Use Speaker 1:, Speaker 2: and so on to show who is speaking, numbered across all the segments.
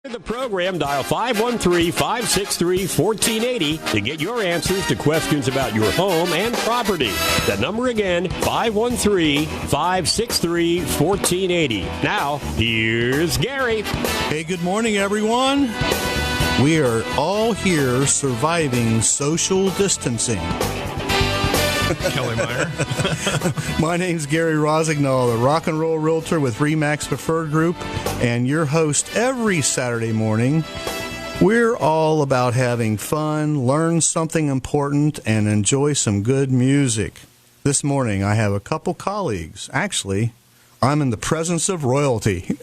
Speaker 1: The program, dial 513-563-1480 to get your answers to questions about your home and property. The number again, 513-563-1480. Now, here's Gary.
Speaker 2: Hey, good morning, everyone. We are all here surviving social distancing.
Speaker 3: Kelly Meyer.
Speaker 2: My name's Gary Rossignol, a rock and roll realtor with Remax Preferred Group, and your host every Saturday morning. We're all about having fun, learn something important, and enjoy some good music. This morning, I have a couple colleagues. Actually, I'm in the presence of royalty.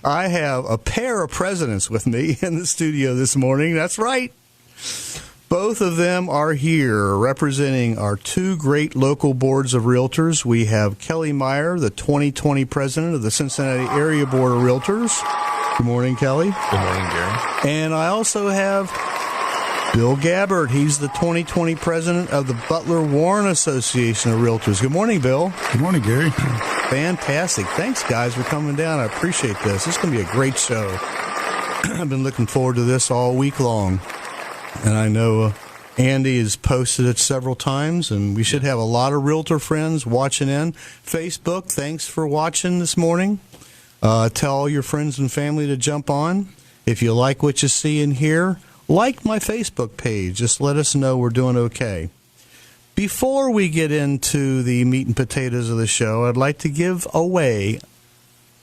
Speaker 2: I have a pair of presidents with me in the studio this morning. That's right. Both of them are here representing our two great local boards of realtors. We have Kelly Meyer, the 2020 president of the Cincinnati Area Board of Realtors. Good morning, Kelly.
Speaker 3: Good morning, Gary.
Speaker 2: And I also have Bill Gabbard. He's the 2020 president of the Butler Warren Association of Realtors. Good morning, Bill.
Speaker 4: Good morning, Gary.
Speaker 2: Fantastic. Thanks, guys, for coming down. I appreciate this. This is going to be a great show. I've been looking forward to this all week long. And I know Andy has posted it several times, and we should have a lot of realtor friends watching in. Facebook, thanks for watching this morning. Tell all your friends and family to jump on. If you like what you see and hear, like my Facebook page. Just let us know we're doing okay. Before we get into the meat and potatoes of the show, I'd like to give away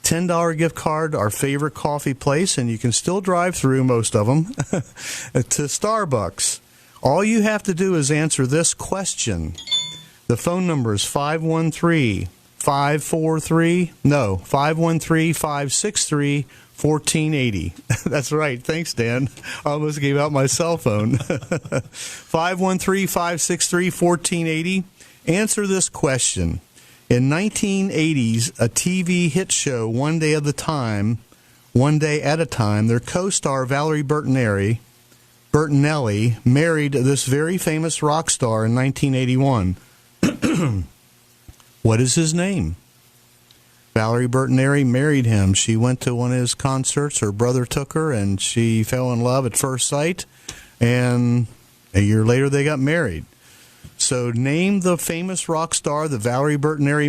Speaker 2: $10 gift card to our favorite coffee place, and you can still drive through most of them, to Starbucks. All you have to do is answer this question. The phone number is 513-563-1480. That's right. Thanks, Dan. I almost gave out my cell phone. 513-563-1480. Answer this question. In 1980s, a TV hit show, One Day at a Time, their co-star Valerie Bertinelli married this very famous rock star in 1981. What is his name? Valerie Bertinelli married him. She went to one of his concerts. Her brother took her, and she fell in love at first sight. And a year later, they got married. So name the famous rock star that Valerie Bertinelli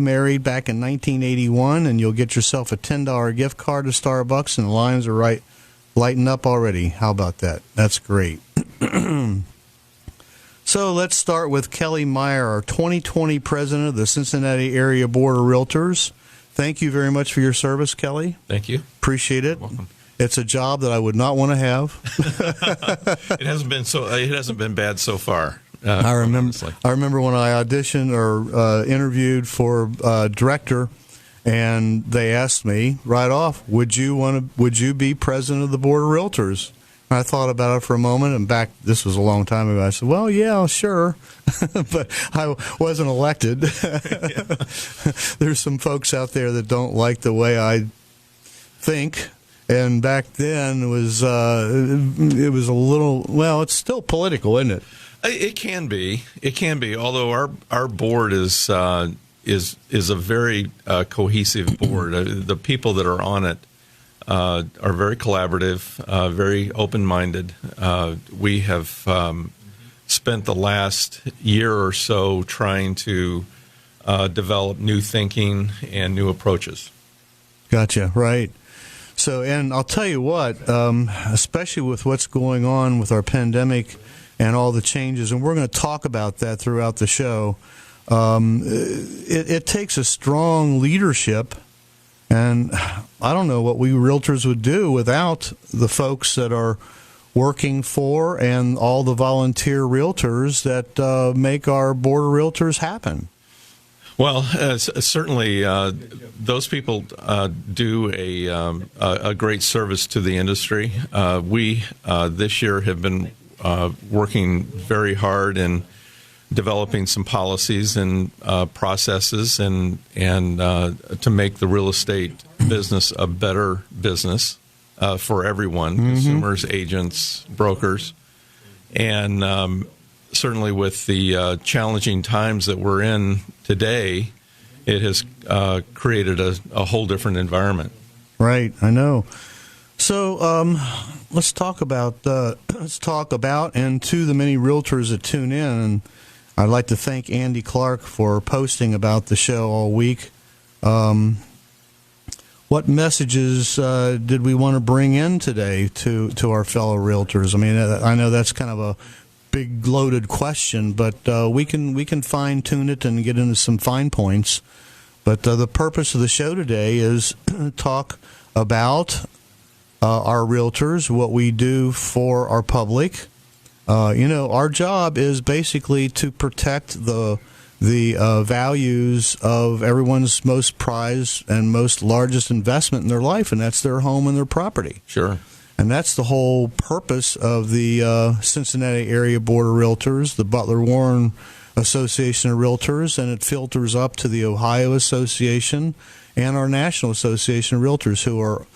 Speaker 2: married back in 1981, and you'll get yourself a $10 gift card to Starbucks, and the lines are lighting up already. How about that? That's great. So let's start with Kelly Meyer, our 2020 president of the Cincinnati Area Board of Realtors. Thank you very much for your service, Kelly.
Speaker 3: Thank you.
Speaker 2: Appreciate it.
Speaker 3: Welcome.
Speaker 2: It's a job that I would not want to have.
Speaker 3: It hasn't been bad so far.
Speaker 2: I remember when I auditioned or interviewed for director, and they asked me right off, "Would you be president of the Board of Realtors?" I thought about it for a moment, and this was a long time ago. I said, "Well, yeah, sure," but I wasn't elected. There's some folks out there that don't like the way I think. And back then, it was a little, well, it's still political, isn't it?
Speaker 3: It can be. Although our board is a very cohesive board. The people that are on it are very collaborative, very open-minded. We have spent the last year or so trying to develop new thinking and new approaches.
Speaker 2: Gotcha. Right. So, and I'll tell you what, especially with what's going on with our pandemic and all the changes, and we're going to talk about that throughout the show, it takes a strong leadership, and I don't know what we realtors would do without the folks that are working for and all the volunteer realtors that make our board of realtors happen.
Speaker 3: Well, certainly those people do a great service to the industry. We this year have been working very hard in developing some policies and processes and to make the real estate business a better business for everyone, consumers, agents, brokers, and certainly with the challenging times that we're in today, it has created a whole different environment.
Speaker 2: Right, I know. So let's talk about and to the many realtors that tune in. And I'd like to thank Andy Clark for posting about the show all week. What messages did we want to bring in today to our fellow realtors? I mean, I know that's kind of a big loaded question, but we can fine tune it and get into some fine points. But the purpose of the show today is talk about our realtors, what we do for our public. Our job is basically to protect the values of everyone's most prized and most largest investment in their life, and that's their home and their property.
Speaker 3: Sure.
Speaker 2: And that's the whole purpose of the Cincinnati Area Board of Realtors, the Butler Warren Association of Realtors, and it filters up to the Ohio Association and our National Association of Realtors, who are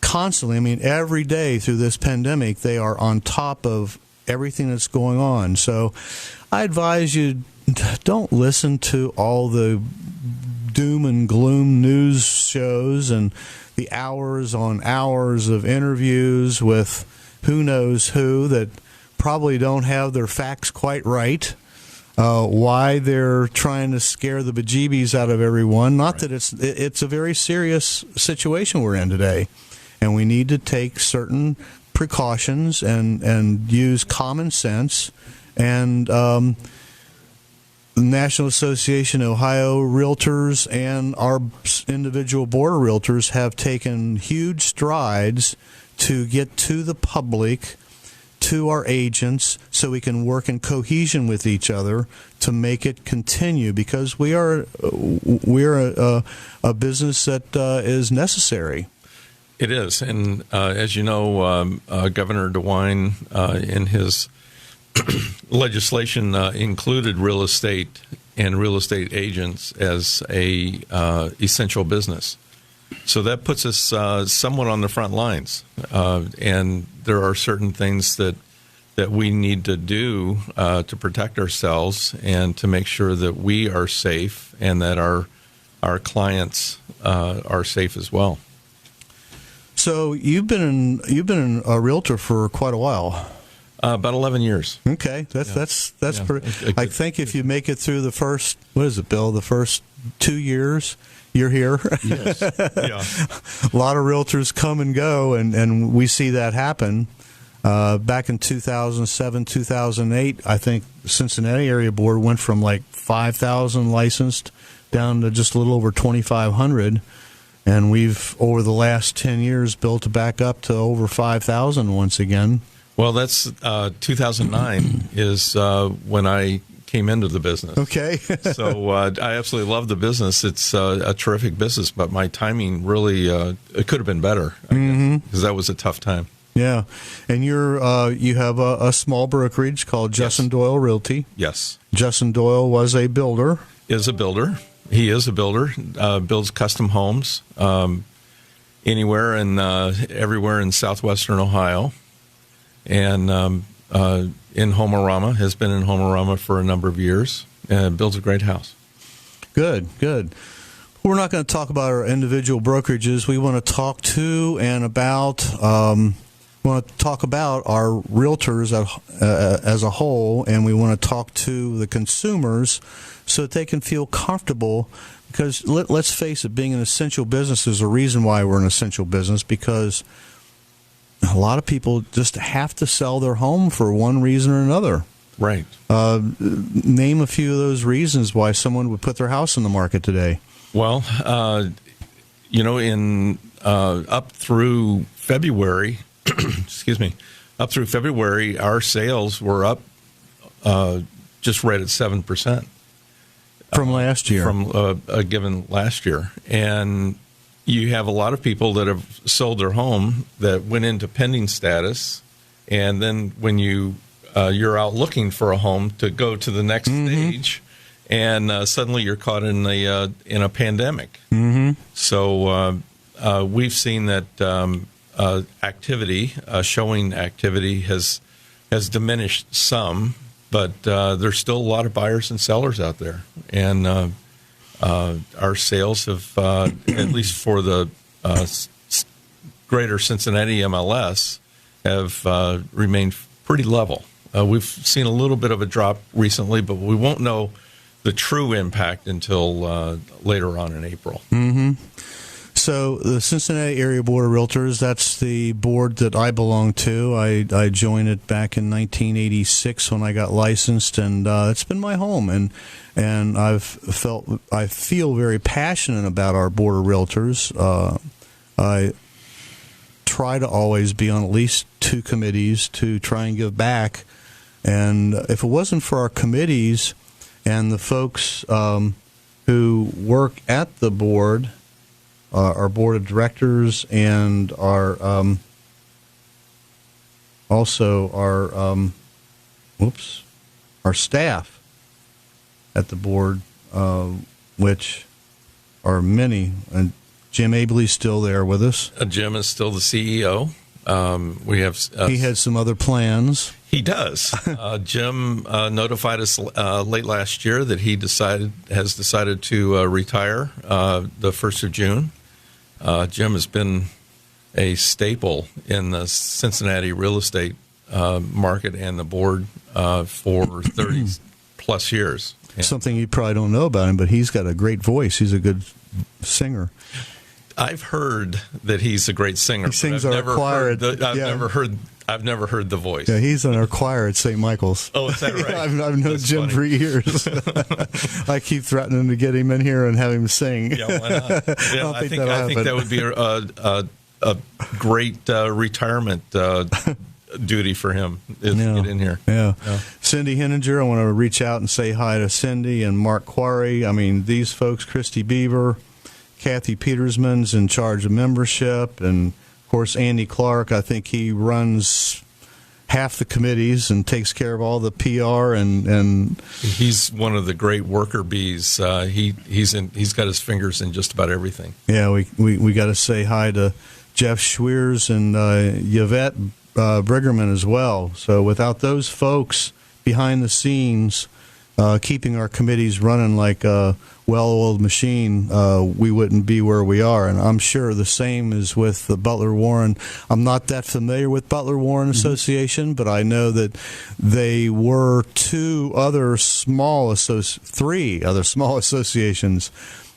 Speaker 2: constantly, I mean, every day through this pandemic, they are on top of everything that's going on. So I advise you, don't listen to all the doom and gloom news shows and the hours on hours of interviews with who knows who that probably don't have their facts quite right. Why they're trying to scare the bejeebies out of everyone. Not that it's a very serious situation we're in today, and we need to take certain precautions and use common sense. And the National Association of Ohio Realtors and our individual board of realtors have taken huge strides to get to the public, to our agents, so we can work in cohesion with each other to make it continue, because we're a business that is necessary.
Speaker 3: It is, and as you know, Governor DeWine in his legislation included real estate and real estate agents as a essential business. So that puts us somewhat on the front lines, and there are certain things that we need to do to protect ourselves and to make sure that we are safe and that our clients are safe as well.
Speaker 2: So you've been a realtor for quite a while.
Speaker 3: About 11 years.
Speaker 2: Okay, that's pretty. I think if you make it through the first, what is it, Bill? The first 2 years, you're here.
Speaker 3: Yes. Yeah.
Speaker 2: A lot of realtors come and go, and we see that happen. Back in 2007, 2008, I think Cincinnati Area Board went from like 5,000 licensed down to just a little over 2,500. And we've, over the last 10 years, built it back up to over 5,000 once again.
Speaker 3: Well, that's 2009 is when I came into the business.
Speaker 2: Okay.
Speaker 3: So I absolutely love the business. It's a terrific business, but my timing really it could have been better, because that was a tough time.
Speaker 2: Yeah, and you have a small brokerage called Justin Doyle Realty.
Speaker 3: Yes.
Speaker 2: Justin Doyle was a builder.
Speaker 3: Is a builder. He is a builder. Builds custom homes anywhere and everywhere in southwestern Ohio. And in Homerama, has been in Homerama for a number of years, and builds a great house. Good.
Speaker 2: We're not going to talk about our individual brokerages. We want to talk to and about. We want to talk about our realtors as a whole, and we want to talk to the consumers so that they can feel comfortable. Because let's face it, being an essential business is a reason why we're an essential business, because a lot of people just have to sell their home for one reason or another.
Speaker 3: Right.
Speaker 2: Name a few of those reasons why someone would put their house on the market today.
Speaker 3: Well, in up through February, up through February, our sales were up just right at 7%
Speaker 2: from last year.
Speaker 3: From a given last year, and you have a lot of people that have sold their home that went into pending status, and then when you're out looking for a home to go to the next stage, and suddenly you're caught in a pandemic. Mm-hmm. So we've seen that activity, showing activity, has diminished some, but there's still a lot of buyers and sellers out there, and our sales have, at least for the greater Cincinnati MLS have remained pretty level. We've seen a little bit of a drop recently, but we won't know the true impact until later on in April.
Speaker 2: Mm-hmm. So the Cincinnati Area Board of Realtors, that's the board that I belong to. I joined it back in 1986 when I got licensed, and it's been my home. And I feel very passionate about our Board of Realtors. I try to always be on at least 2 committees to try and give back. And if it wasn't for our committees and the folks who work at the board, our board of directors, and our our staff at the board, which are many. And Jim Abley's still there with us.
Speaker 3: Jim is still the CEO. We have.
Speaker 2: He had some other plans.
Speaker 3: He does. Jim notified us late last year that he has decided to retire the 1st of June. Jim has been a staple in the Cincinnati real estate market and the board for 30 plus years. Yeah.
Speaker 2: Something you probably don't know about him, but he's got a great voice. He's a good singer.
Speaker 3: I've heard that he's a great singer.
Speaker 2: He sings our choir.
Speaker 3: I've never heard the voice.
Speaker 2: Yeah, he's in our choir at St. Michael's.
Speaker 3: Oh, is that right?
Speaker 2: I've known
Speaker 3: That's
Speaker 2: Jim
Speaker 3: funny.
Speaker 2: for years. I keep threatening to get him in here and have him sing.
Speaker 3: Yeah, why not? Yeah, I think that would be a great retirement duty for him is to get in here.
Speaker 2: Yeah. Cindy Henninger, I want to reach out and say hi to Cindy and Mark Quarry. I mean, these folks, Christy Beaver, Kathy Petersman's in charge of membership, and of course Andy Clark. I think he runs half the committees and takes care of all the PR, and
Speaker 3: he's one of the great worker bees. He's got his fingers in just about everything.
Speaker 2: Yeah, we got to say hi to Jeff Schweers and Yvette Briggerman as well. So without those folks behind the scenes keeping our committees running like a well-oiled machine, we wouldn't be where we are. And I'm sure the same is with the Butler Warren. I'm not that familiar with Butler Warren Association, but I know that they were 3 other small associations.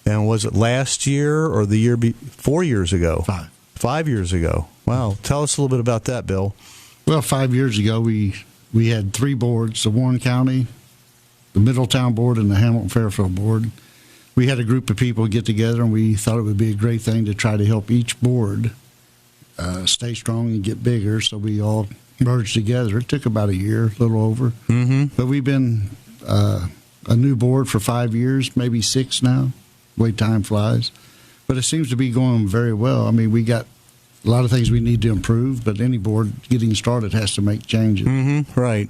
Speaker 2: And was it last year or the year 4 years ago? 5 years ago. Wow. Tell us a little bit about that, Bill.
Speaker 4: Well, 5 years ago, we had 3 boards, the Warren County, the Middletown Board, and the Hamilton-Fairfield Board. We had a group of people get together, and we thought it would be a great thing to try to help each board stay strong and get bigger, so we all merged together. It took about a year, a little over. Mm-hmm. But we've been a new board for 5 years, maybe 6 now. The way time flies. But it seems to be going very well. I mean, we got a lot of things we need to improve, but any board getting started has to make changes.
Speaker 2: Mm-hmm. Right.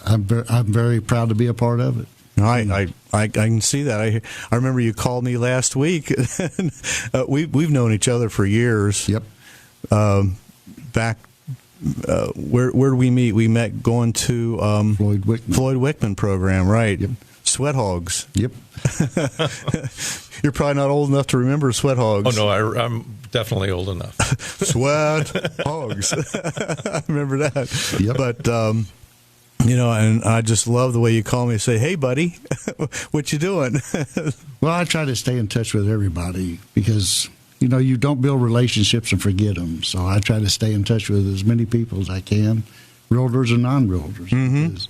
Speaker 4: I'm very proud to be a part of it.
Speaker 2: I can see that. I remember you called me last week. We've known each other for years.
Speaker 4: Yep.
Speaker 2: Back where did we meet? We met going to
Speaker 4: Floyd
Speaker 2: Wickman program, right?
Speaker 4: Yep.
Speaker 2: Sweat Hogs.
Speaker 4: Yep.
Speaker 2: You're probably not old enough to remember Sweat Hogs.
Speaker 3: Oh no, I'm definitely old enough.
Speaker 2: Sweat Hogs. I remember that.
Speaker 4: Yep.
Speaker 2: But and I just love the way you call me and say, "Hey, buddy, what you doing?"
Speaker 4: Well, I try to stay in touch with everybody because, you don't build relationships and forget them. So I try to stay in touch with as many people as I can, realtors and non-realtors.
Speaker 2: Mm-hmm.
Speaker 4: Because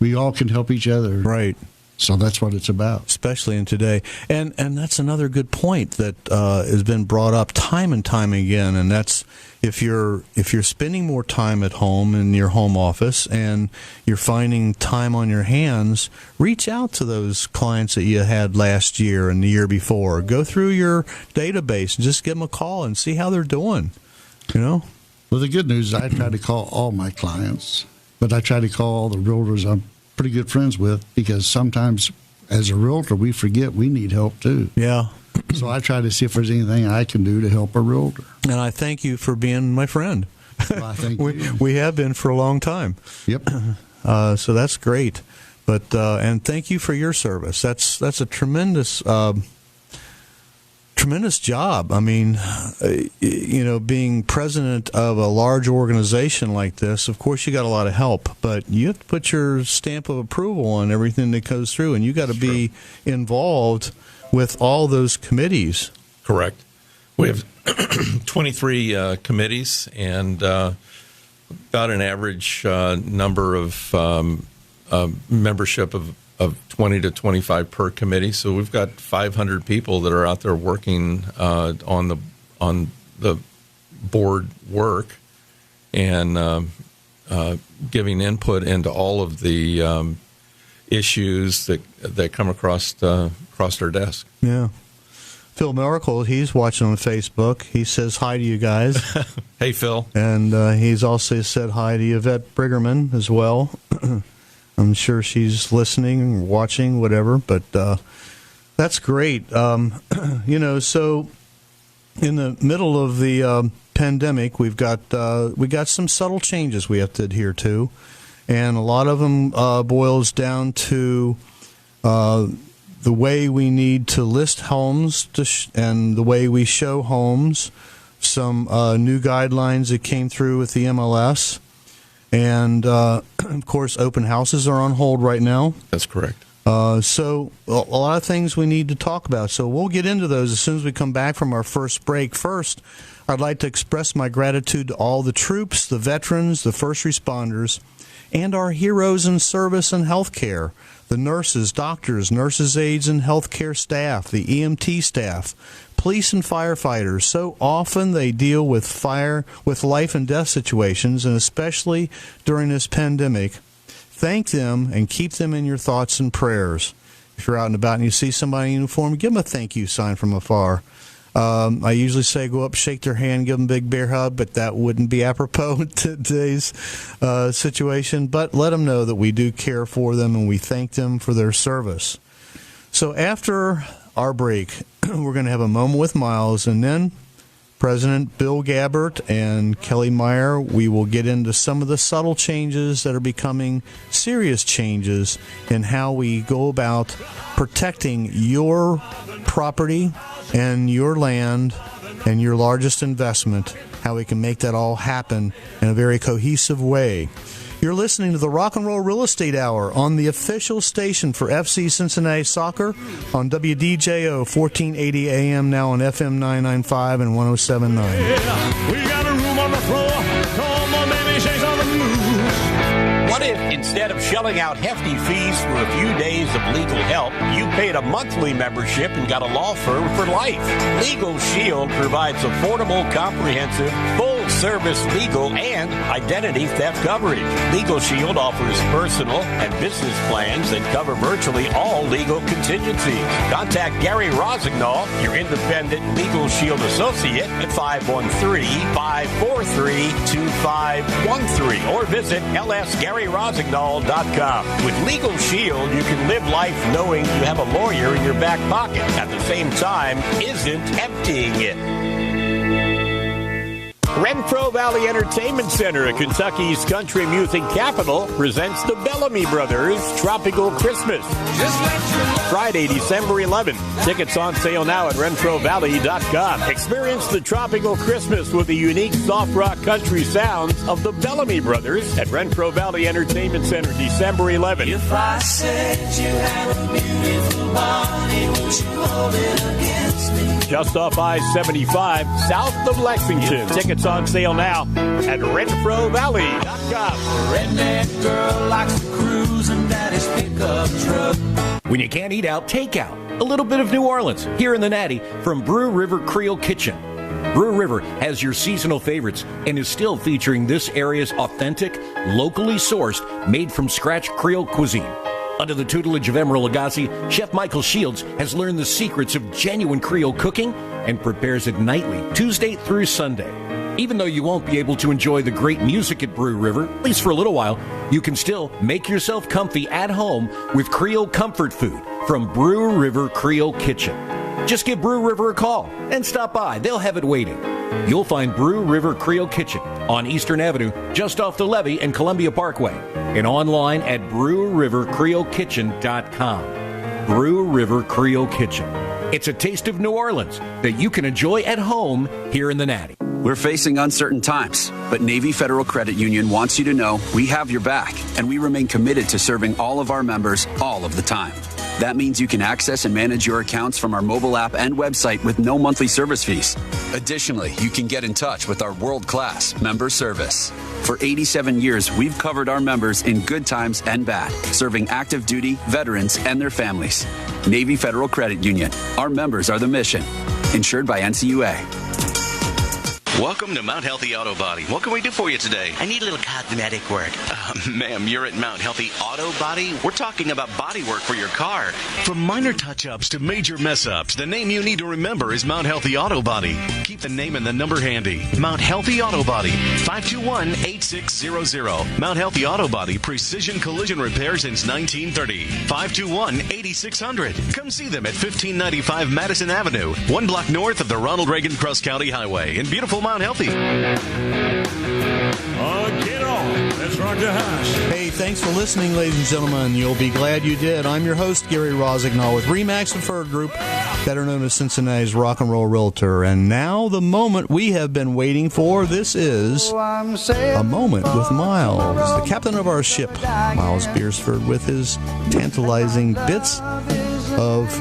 Speaker 4: we all can help each other.
Speaker 2: Right.
Speaker 4: So that's what it's about.
Speaker 2: Especially in today. And that's another good point that has been brought up time and time again, and that's if you're spending more time at home in your home office and you're finding time on your hands, reach out to those clients that you had last year and the year before. Go through your database and just give them a call and see how they're doing. Well,
Speaker 4: the good news is I try to call all my clients, but I try to call all the realtors I'm pretty good friends with, because sometimes as a realtor we forget we need help too.
Speaker 2: Yeah.
Speaker 4: So I try to see if there's anything I can do to help a realtor.
Speaker 2: And I thank you for being my friend.
Speaker 4: Well, I thank you.
Speaker 2: We have been for a long time.
Speaker 4: Yep.
Speaker 2: So that's great. But and thank you for your service. That's a tremendous tremendous job. I mean, being president of a large organization like this, of course you got a lot of help, but you have to put your stamp of approval on everything that goes through, and you got to be involved with all those committees.
Speaker 3: Correct. We have 23 committees, and about an average number of membership of 20 to 25 per committee. So we've got 500 people that are out there working on the board work and giving input into all of the issues that come across our desk.
Speaker 2: Yeah. Phil Miracle, he's watching on Facebook. He says hi to you guys.
Speaker 3: Hey, Phil.
Speaker 2: And he's also said hi to Yvette Briggerman as well. I'm sure she's listening, watching, whatever. But that's great. So in the middle of the pandemic, we got some subtle changes we have to adhere to, and a lot of them boils down to the way we need to list homes and the way we show homes. Some new guidelines that came through with the MLS. And, of course, open houses are on hold right now.
Speaker 3: That's correct.
Speaker 2: So a lot of things we need to talk about. So we'll get into those as soon as we come back from our first break. First, I'd like to express my gratitude to all the troops, the veterans, the first responders, and our heroes in service and healthcare, the nurses, doctors, nurses' aides, and healthcare staff, the EMT staff, police and firefighters. So often they deal with life and death situations, and especially during this pandemic. Thank them and keep them in your thoughts and prayers. If you're out and about and you see somebody in uniform, give them a thank you sign from afar. I usually say go up, shake their hand, give them a big bear hug, but that wouldn't be apropos in today's situation. But let them know that we do care for them and we thank them for their service. So after our break, we're going to have a moment with Myles, and then President Bill Gabbard and Kelly Meyer, we will get into some of the subtle changes that are becoming serious changes in how we go about protecting your property and your land and your largest investment, how we can make that all happen in a very cohesive way. You're listening to the Rock and Roll Real Estate Hour on the official station for FC Cincinnati Soccer on WDJO 1480 AM, now on FM 995 and 107.9.
Speaker 1: Yeah, we got a room on the floor. Come on, baby, shake on the blues. What if instead of shelling out hefty fees for a few days of legal help, you paid a monthly membership and got a law firm for life? Legal Shield provides affordable, comprehensive, full-service legal and identity theft coverage. Legal Shield offers personal and business plans that cover virtually all legal contingencies. Contact Gary Rossignol, your independent Legal Shield associate, at 513-543-2513 or visit lsgaryrossignol.com. With Legal Shield, you can live life knowing you have a lawyer in your back pocket. At the same time, isn't emptying it. Renfro Valley Entertainment Center, Kentucky's country music capital, presents the Bellamy Brothers Tropical Christmas. Friday, December 11th. Tickets on sale now at RenfroValley.com. Experience the tropical Christmas with the unique soft rock country sounds of the Bellamy Brothers at Renfro Valley Entertainment Center, December 11th.
Speaker 5: If I said you had a beautiful body, would you hold it against me?
Speaker 1: Just off I-75, south of Lexington. Tickets on sale now at RenfroValley.com.
Speaker 5: Redneck girl likes to cruise in daddy's pickup truck.
Speaker 6: When you can't eat out, take out. A little bit of New Orleans here in the Natty from Brew River Creole Kitchen. Brew River has your seasonal favorites and is still featuring this area's authentic, locally sourced, made from scratch Creole cuisine. Under the tutelage of Emeril Lagasse, Chef Michael Shields has learned the secrets of genuine Creole cooking and prepares it nightly, Tuesday through Sunday. Even though you won't be able to enjoy the great music at Brew River, at least for a little while, you can still make yourself comfy at home with Creole comfort food from Brew River Creole Kitchen. Just give Brew River a call and stop by. They'll have it waiting. You'll find Brew River Creole Kitchen on Eastern Avenue, just off the levee and Columbia Parkway, and online at BrewRiverCreoleKitchen.com. Brew River Creole Kitchen. It's a taste of New Orleans that you can enjoy at home here in the Natty.
Speaker 7: We're facing uncertain times, but Navy Federal Credit Union wants you to know we have your back, and we remain committed to serving all of our members all of the time. That means you can access and manage your accounts from our mobile app and website with no monthly service fees. Additionally, you can get in touch with our world-class member service. For 87 years, we've covered our members in good times and bad, serving active duty, veterans, and their families. Navy Federal Credit Union. Our members are the mission. Insured by NCUA.
Speaker 8: Welcome to Mount Healthy Auto Body. What can we do for you today?
Speaker 9: I need a little cosmetic work.
Speaker 8: Ma'am, you're at Mount Healthy Auto Body. We're talking about body work for your car. From minor touch-ups to major mess-ups, the name you need to remember is Mount Healthy Auto Body. Keep the name and the number handy. Mount Healthy Auto Body, 521-8600. Mount Healthy Auto Body, precision collision repair since 1930. 521-8600. Come see them at 1595 Madison Avenue, 1 block north of the Ronald Reagan Cross County Highway in beautiful Mount Healthy.
Speaker 1: Get on. Let's rock the house.
Speaker 2: Hey, thanks for listening, ladies and gentlemen. You'll be glad you did. I'm your host, Gary Rossignol with Remax Preferred Group, better known as Cincinnati's Rock and Roll Realtor. And now the moment we have been waiting for. This is A Moment with Myles, the captain of our ship, Myles Beersford, with his tantalizing bits of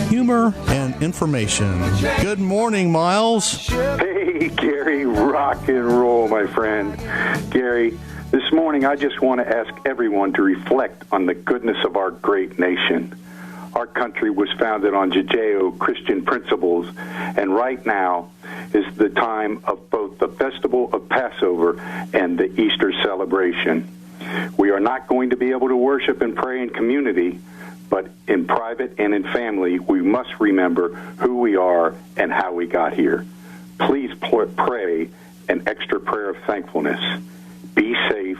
Speaker 2: humor and information. Good morning, Myles.
Speaker 10: Hey, Gary, rock and roll, my friend. Gary, this morning I just want to ask everyone to reflect on the goodness of our great nation. Our country was founded on Judeo-Christian principles, and right now is the time of both the festival of Passover and the Easter celebration. We are not going to be able to worship and pray in community, but in private and in family, we must remember who we are and how we got here. Please pray an extra prayer of thankfulness. Be safe,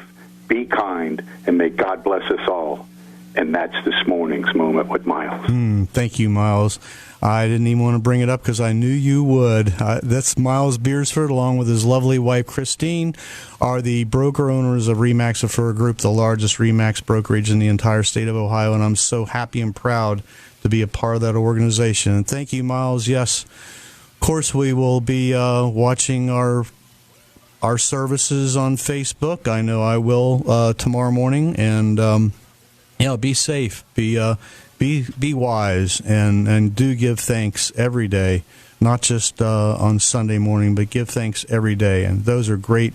Speaker 10: be kind, and may God bless us all. And that's this morning's Moment with Myles.
Speaker 2: Thank you, Myles. I didn't even want to bring it up because I knew you would. That's Myles Beersford, along with his lovely wife, Christine, are the broker owners of Remax Preferred Group, the largest Remax brokerage in the entire state of Ohio, and I'm so happy and proud to be a part of that organization. And thank you, Myles. Yes, of course, we will be watching our services on Facebook. I know I will tomorrow morning, and be safe, be wise, and do give thanks every day, not just on Sunday morning, but give thanks every day. And those are great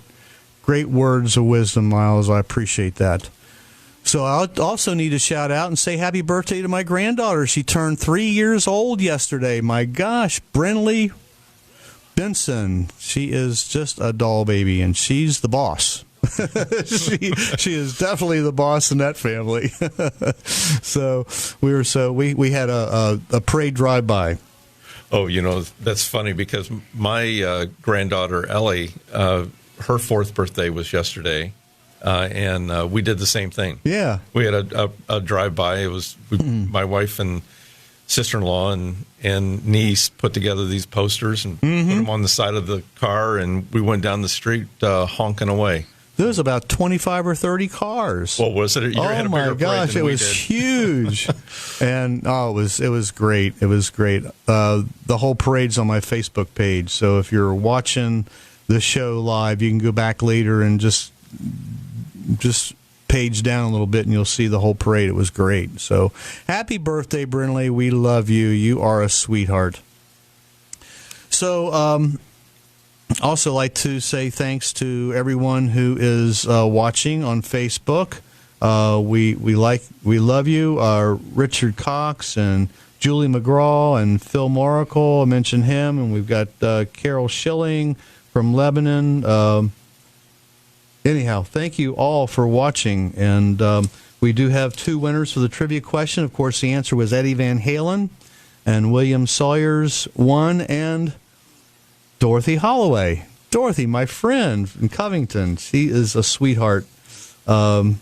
Speaker 2: words of wisdom, Myles. I appreciate that. So I also need to shout out and say happy birthday to my granddaughter. She turned 3 years old yesterday. My gosh, Brinley Benson. She is just a doll baby, and she's the boss. she is definitely the boss in that family. So we had a parade drive by.
Speaker 3: Oh, that's funny because my granddaughter Ellie, her fourth birthday was yesterday, and we did the same thing. Yeah, we had a drive by. It was my wife and sister-in-law and niece put together these posters and put them on the side of the car, and we went down the street honking away.
Speaker 2: There was about 25 or 30 cars.
Speaker 3: Well, was it?
Speaker 2: Oh my gosh, it was huge, and it was great. It was great. The whole parade's on my Facebook page, so if you're watching the show live, you can go back later and just page down a little bit, and you'll see the whole parade. It was great. So, happy birthday, Brinley. We love you. You are a sweetheart. So, also like to say thanks to everyone who is watching on Facebook. We love you. Richard Cox and Julie McGraw and Phil Moracle, I mentioned him, and we've got Carol Schilling from Lebanon. Anyhow, thank you all for watching, and we do have two winners for the trivia question. Of course, the answer was Eddie Van Halen, and William Sawyers won, and Dorothy Holloway. Dorothy, my friend in Covington. She is a sweetheart.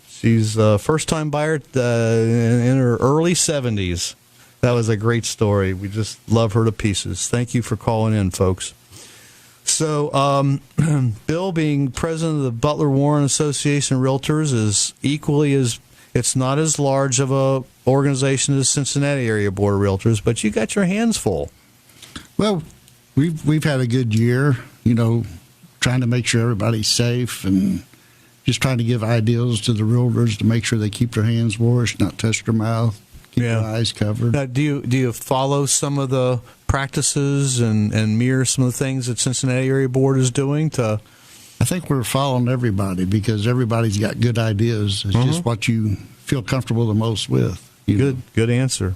Speaker 2: She's a first-time buyer in her early 70s. That was a great story. We just love her to pieces. Thank you for calling in, folks. So, Bill, being president of the Butler Warren Association of Realtors, is equally as It's not as large of a organization as Cincinnati Area Board of Realtors, but you got your hands full.
Speaker 4: Well, we've had a good year, trying to make sure everybody's safe and just trying to give ideas to the realtors to make sure they keep their hands washed, not touch their mouth, keep their eyes covered.
Speaker 2: Now, do you follow some of the practices and mirror some of the things that Cincinnati Area Board is doing to?
Speaker 4: I think we're following everybody because everybody's got good ideas. It's just what you feel comfortable the most with.
Speaker 2: Good answer.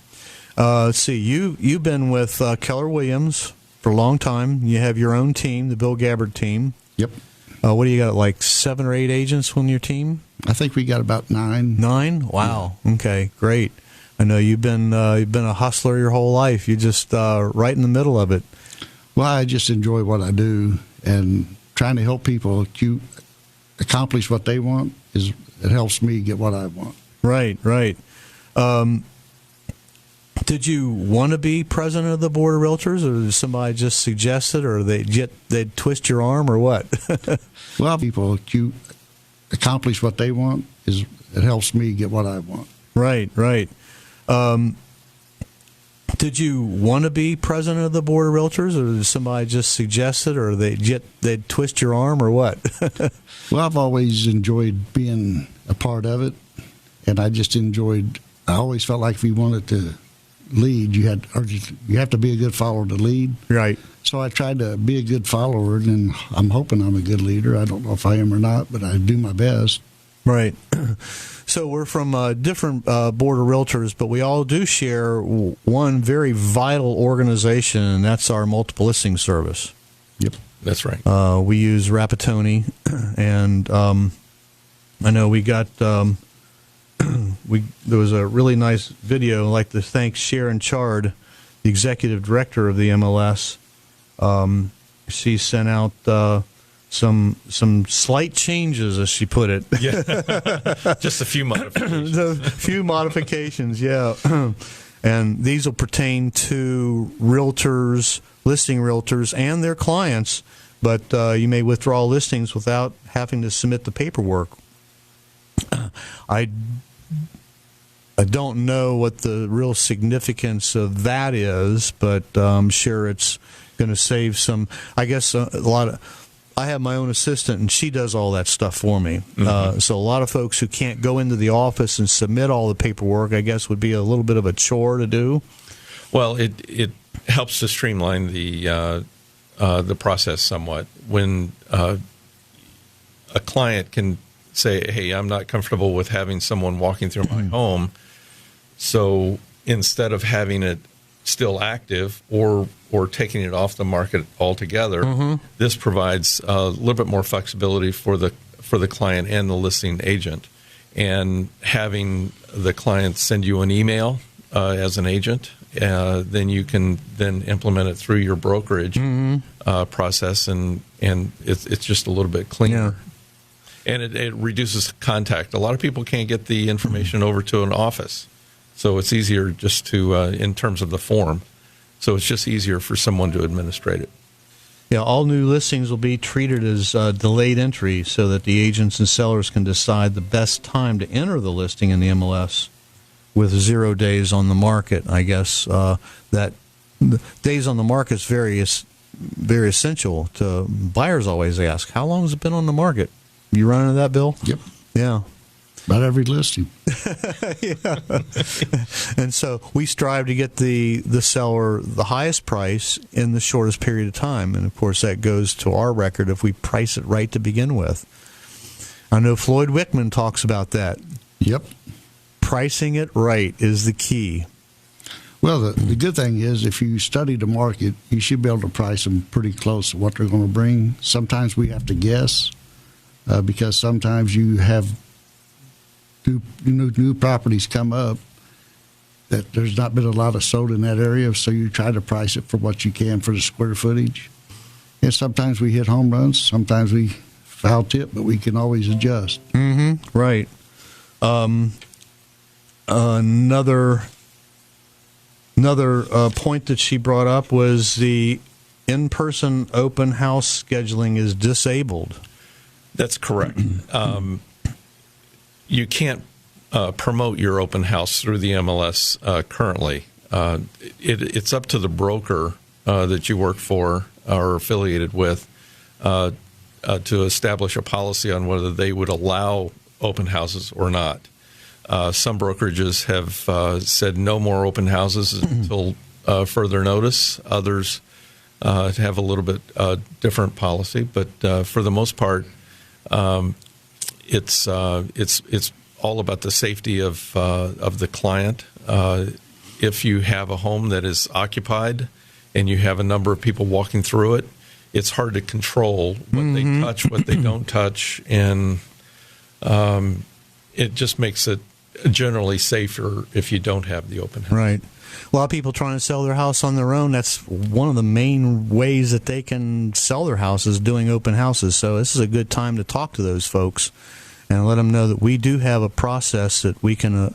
Speaker 2: Let's see. You've been with Keller Williams for a long time. You have your own team, the Bill Gabbard team.
Speaker 4: Yep.
Speaker 2: What do you got? Like 7 or 8 agents on your team?
Speaker 4: I think we got about 9.
Speaker 2: 9? Wow. Yeah. Okay. Great. I know you've been a hustler your whole life. You're just right in the middle of it.
Speaker 4: Well, I just enjoy what I do, and trying to help people accomplish what they want it helps me get what I want.
Speaker 2: Right. Did you want to be president of the Board of Realtors, or did somebody just suggest it, or they'd twist your arm, or what?
Speaker 4: Well, people accomplish what they want it helps me get what I want.
Speaker 2: Right. Did you want to be president of the Board of Realtors, or did somebody just suggest it, or they'd twist your arm, or what?
Speaker 4: Well, I've always enjoyed being a part of it, and I always felt like if you wanted to lead, you have to be a good follower to lead.
Speaker 2: Right.
Speaker 4: So I tried to be a good follower, and I'm hoping I'm a good leader. I don't know if I am or not, but I do my best.
Speaker 2: Right. So we're from different Board of Realtors, but we all do share one very vital organization, and that's our multiple listing service.
Speaker 4: Yep.
Speaker 3: That's right.
Speaker 2: We use Rapatoni, and I know we got there was a really nice video. I'd like to thank Sharon Chard, the executive director of the MLS. She sent out some slight changes, as she put it.
Speaker 3: Yeah, just a few modifications.
Speaker 2: A few modifications, yeah. And these will pertain to realtors, listing realtors, and their clients. But you may withdraw listings without having to submit the paperwork. I don't know what the real significance of that is, but I'm sure it's going to save some. I guess I have my own assistant, and she does all that stuff for me.
Speaker 3: Mm-hmm.
Speaker 2: So a lot of folks who can't go into the office and submit all the paperwork, I guess, would be a little bit of a chore to do.
Speaker 3: Well, it helps to streamline the process somewhat. When a client can say, "Hey, I'm not comfortable with having someone walking through my home," so instead of having it still active or taking it off the market altogether, this provides a little bit more flexibility for the client and the listing agent. And having the client send you an email as an agent, then you can then implement it through your brokerage process, and it's just a little bit cleaner. Yeah. And it reduces contact. A lot of people can't get the information over to an office. So it's easier just to, in terms of the form. So it's just easier for someone to administrate it.
Speaker 2: Yeah, all new listings will be treated as delayed entry so that the agents and sellers can decide the best time to enter the listing in the MLS with 0 days on the market. I guess that days on the market is very essential to buyers. Always ask, how long has it been on the market? You run into that, Bill?
Speaker 4: Yep.
Speaker 2: Yeah.
Speaker 4: About every listing.
Speaker 2: Yeah. And so we strive to get the seller the highest price in the shortest period of time. And, of course, that goes to our record if we price it right to begin with. I know Floyd Wickman talks about that.
Speaker 4: Yep.
Speaker 2: Pricing it right is the key.
Speaker 4: Well, the good thing is if you study the market, you should be able to price them pretty close to what they're going to bring. Sometimes we have to guess because sometimes you have new properties come up that there's not been a lot of sold in that area, so you try to price it for what you can for the square footage. And sometimes we hit home runs, sometimes we foul tip, but we can always adjust.
Speaker 2: Mm-hmm. Right. Another point that she brought up was the in-person open house scheduling is disabled.
Speaker 3: That's correct. You can't promote your open house through the MLS currently. It's up to the broker that you work for or affiliated with to establish a policy on whether they would allow open houses or not. Some brokerages have said no more open houses until further notice. Others have a little bit different policy, but for the most part, it's all about the safety of the client. If you have a home that is occupied and you have a number of people walking through it, it's hard to control what they touch, what they don't touch, and it just makes it generally safer if you don't have the open house.
Speaker 2: Right. A lot of people trying to sell their house on their own. That's one of the main ways that they can sell their houses, doing open houses. So this is a good time to talk to those folks and let them know that we do have a process that we can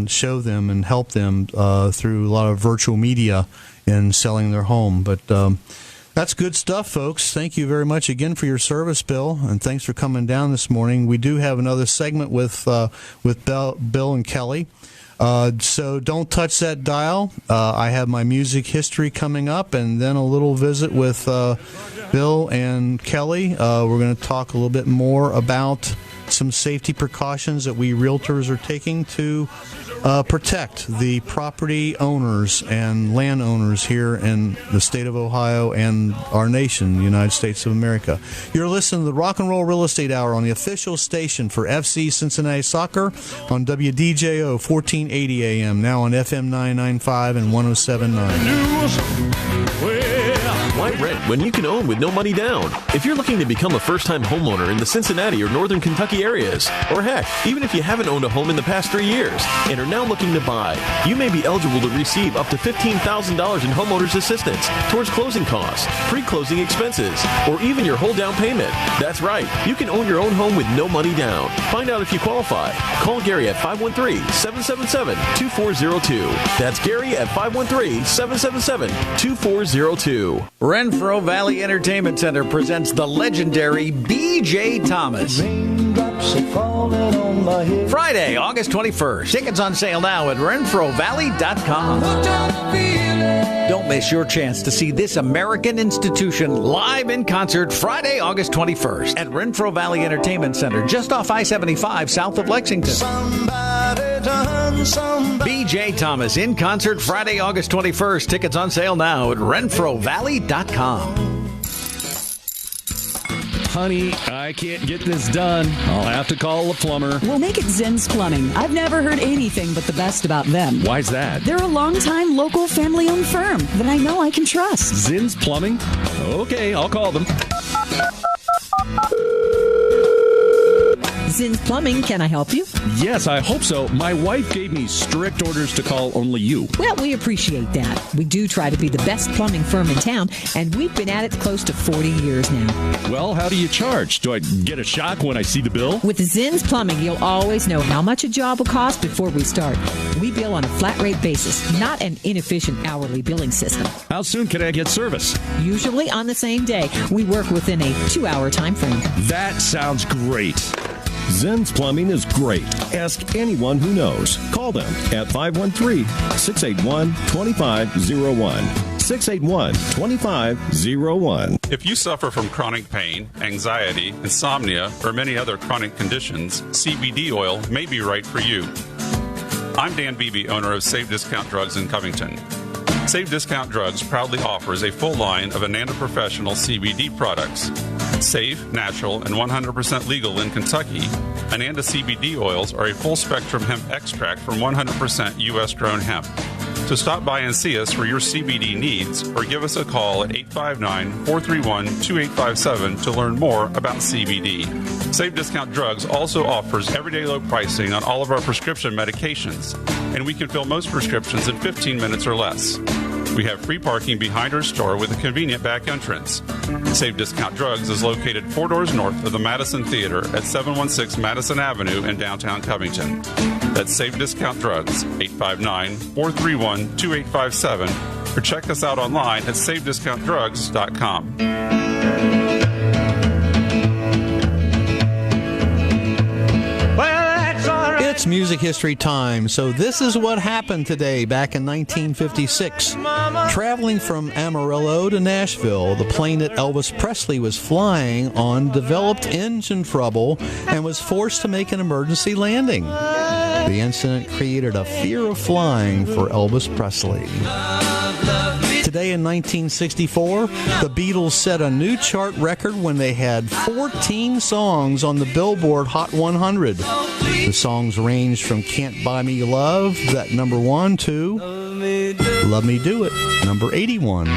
Speaker 2: show them and help them through a lot of virtual media in selling their home. But that's good stuff, folks. Thank you very much again for your service, Bill, and thanks for coming down this morning. We do have another segment with Bill and Kelly. So don't touch that dial. I have my music history coming up, and then a little visit with Bill and Kelly. We're going to talk a little bit more about some safety precautions that we realtors are taking to protect the property owners and landowners here in the state of Ohio and our nation, the United States of America. You're listening to the Rock and Roll Real Estate Hour on the official station for FC Cincinnati Soccer on WDJO 1480 AM, now on FM 995 and 107.9.
Speaker 9: Why rent when you can own with no money down? If you're looking to become a first-time homeowner in the Cincinnati or Northern Kentucky areas, or heck, even if you haven't owned a home in the past 3 years and are now looking to buy, you may be eligible to receive up to $15,000 in homeowners assistance towards closing costs, pre-closing expenses, or even your whole down payment. That's right, you can own your own home with no money down. Find out if you qualify. Call Gary at 513-777-2402. That's Gary at 513-777-2402.
Speaker 6: Renfro Valley Entertainment Center presents the legendary B.J. Thomas. Friday, August 21st. Tickets on sale now at renfrovalley.com. Don't miss your chance to see this American institution live in concert Friday, August 21st at Renfro Valley Entertainment Center, just off I-75 south of Lexington. B.J. Thomas in concert Friday, August 21st. Tickets on sale now at renfrovalley.com.
Speaker 11: Honey, I can't get this done. I'll have to call a plumber.
Speaker 12: We'll make it Zinn's Plumbing. I've never heard anything but the best about them.
Speaker 11: Why's that?
Speaker 12: They're a long-time local family-owned firm that I know I can trust.
Speaker 11: Zinn's Plumbing? Okay, I'll call them.
Speaker 12: Zinn's Plumbing, can I help you?
Speaker 11: Yes, I hope so. My wife gave me strict orders to call only you.
Speaker 12: Well, we appreciate that. We do try to be the best plumbing firm in town, and we've been at it close to 40 years now.
Speaker 11: Well, how do you charge? Do I get a shock when I see the bill?
Speaker 12: With Zinn's Plumbing, you'll always know how much a job will cost before we start. We bill on a flat rate basis, not an inefficient hourly billing system.
Speaker 11: How soon can I get service?
Speaker 12: Usually on the same day. We work within a 2-hour time frame.
Speaker 11: That sounds great. Zinn's Plumbing is great. Ask anyone who knows. Call them at 513-681-2501. 681-2501.
Speaker 13: If you suffer from chronic pain, anxiety, insomnia, or many other chronic conditions, CBD oil may be right for you. I'm Dan Beebe, owner of Save Discount Drugs in Covington. Save Discount Drugs proudly offers a full line of Ananda Professional CBD products. Safe, natural, and 100% legal in Kentucky, Ananda CBD oils are a full-spectrum hemp extract from 100% U.S.-grown hemp. So stop by and see us for your CBD needs or give us a call at 859-431-2857 to learn more about CBD. Save Discount Drugs also offers everyday low pricing on all of our prescription medications, and we can fill most prescriptions in 15 minutes or less. We have free parking behind our store with a convenient back entrance. Save Discount Drugs is located 4 doors north of the Madison Theater at 716 Madison Avenue in downtown Covington. That's Save Discount Drugs, 859-431-2857, or check us out online at savediscountdrugs.com.
Speaker 2: It's music music history time. So this is what happened today back in 1956. Traveling from Amarillo to Nashville, the plane that Elvis Presley was flying on developed engine trouble and was forced to make an emergency landing. The incident created a fear of flying for Elvis Presley. Today in 1964, the Beatles set a new chart record when they had 14 songs on the Billboard Hot 100. The songs ranged from Can't Buy Me Love, that number 1, to Love Me Do It, number 81.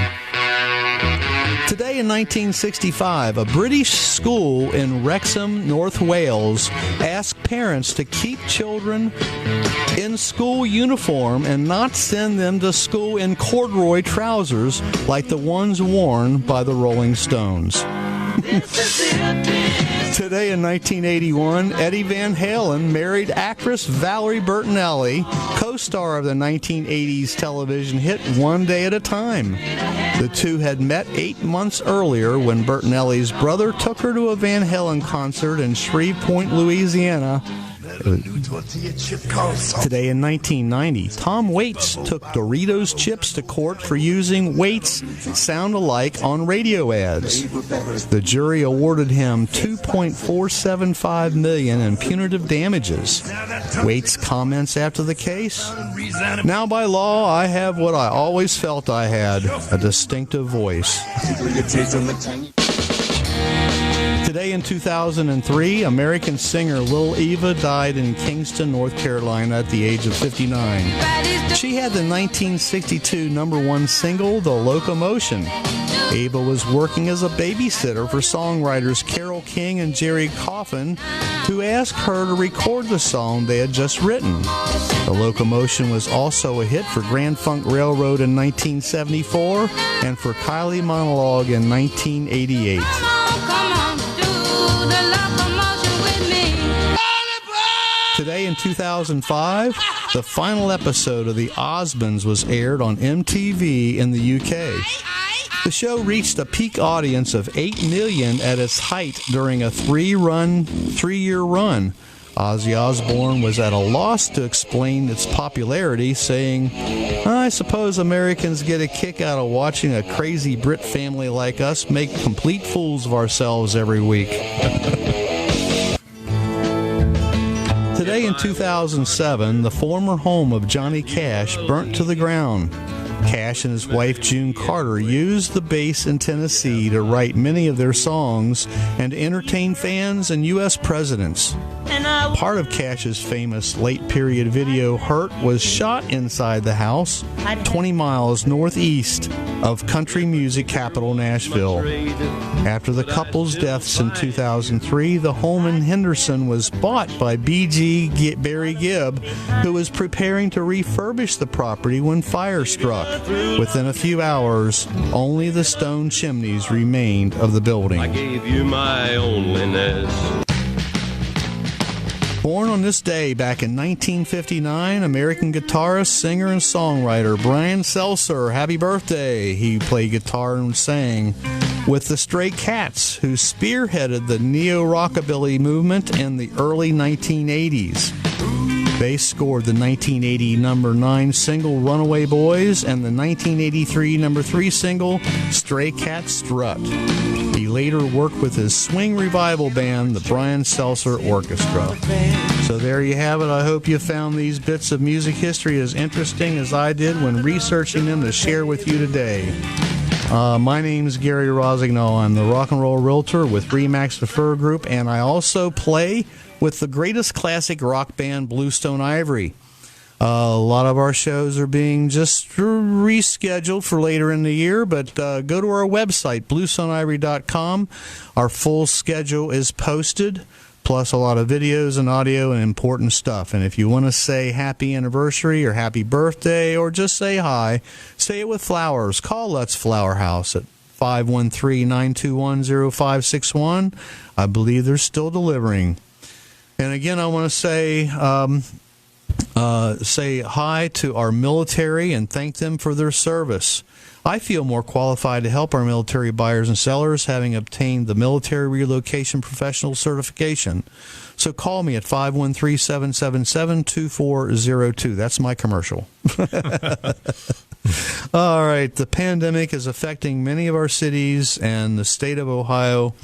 Speaker 2: Today in 1965, a British school in Wrexham, North Wales, asked parents to keep children in school uniform and not send them to school in corduroy trousers like the ones worn by the Rolling Stones. Today in 1981, Eddie Van Halen married actress Valerie Bertinelli, co-star of the 1980s television hit One Day at a Time. The two had met 8 months earlier when Bertinelli's brother took her to a Van Halen concert in Shreveport, Louisiana. Today in 1990, Tom Waits took Doritos chips to court for using Waits sound-alike on radio ads. The jury awarded him $2.475 million in punitive damages. Waits comments after the case: "Now by law, I have what I always felt I had, a distinctive voice." Today in 2003, American singer Lil Eva died in Kingston, North Carolina at the age of 59. She had the 1962 #1 single, The Locomotion. Eva was working as a babysitter for songwriters Carole King and Jerry Coffin, who asked her to record the song they had just written. The Locomotion was also a hit for Grand Funk Railroad in 1974 and for Kylie Monologue in 1988. Today in 2005, the final episode of The Osmonds was aired on MTV in the UK. The show reached a peak audience of 8 million at its height during a three-year run. Ozzy Osbourne was at a loss to explain its popularity, saying, "I suppose Americans get a kick out of watching a crazy Brit family like us make complete fools of ourselves every week." Today in 2007, the former home of Johnny Cash burnt to the ground. Cash and his wife June Carter used the base in Tennessee to write many of their songs and to entertain fans and U.S. presidents. Part of Cash's famous late-period video, Hurt, was shot inside the house, 20 miles northeast of country music capital Nashville. After the couple's deaths in 2003, the home in Henderson was bought by B.G. Barry Gibb, who was preparing to refurbish the property when fire struck. Within a few hours, only the stone chimneys remained of the building.
Speaker 14: I gave you my loneliness.
Speaker 2: Born on this day back in 1959, American guitarist, singer, and songwriter Brian Seltzer. Happy birthday. He played guitar and sang with the Stray Cats, who spearheaded the neo-rockabilly movement in the early 1980s. They scored the 1980 #9 single Runaway Boys and the 1983 #3 single Stray Cat Strut. He later worked with his swing revival band, the Brian Seltzer Orchestra. So there you have it. I hope you found these bits of music history as interesting as I did when researching them to share with you today. My name is Gary Rossignol. I'm the Rock and Roll Realtor with Remax Preferred Group, and I also play with the greatest classic rock band, Bluestone Ivory. A lot of our shows are being just rescheduled for later in the year, but go to our website, bluestoneivory.com. Our full schedule is posted, plus a lot of videos and audio and important stuff. And if you want to say happy anniversary or happy birthday or just say hi, say it with flowers. Call Let's Flower House at 513-921-0561. I believe they're still delivering. And again, I want to say hi to our military and thank them for their service. I feel more qualified to help our military buyers and sellers, having obtained the Military Relocation Professional Certification. So call me at 513-777-2402. That's my commercial. All right. The pandemic is affecting many of our cities and the state of Ohio.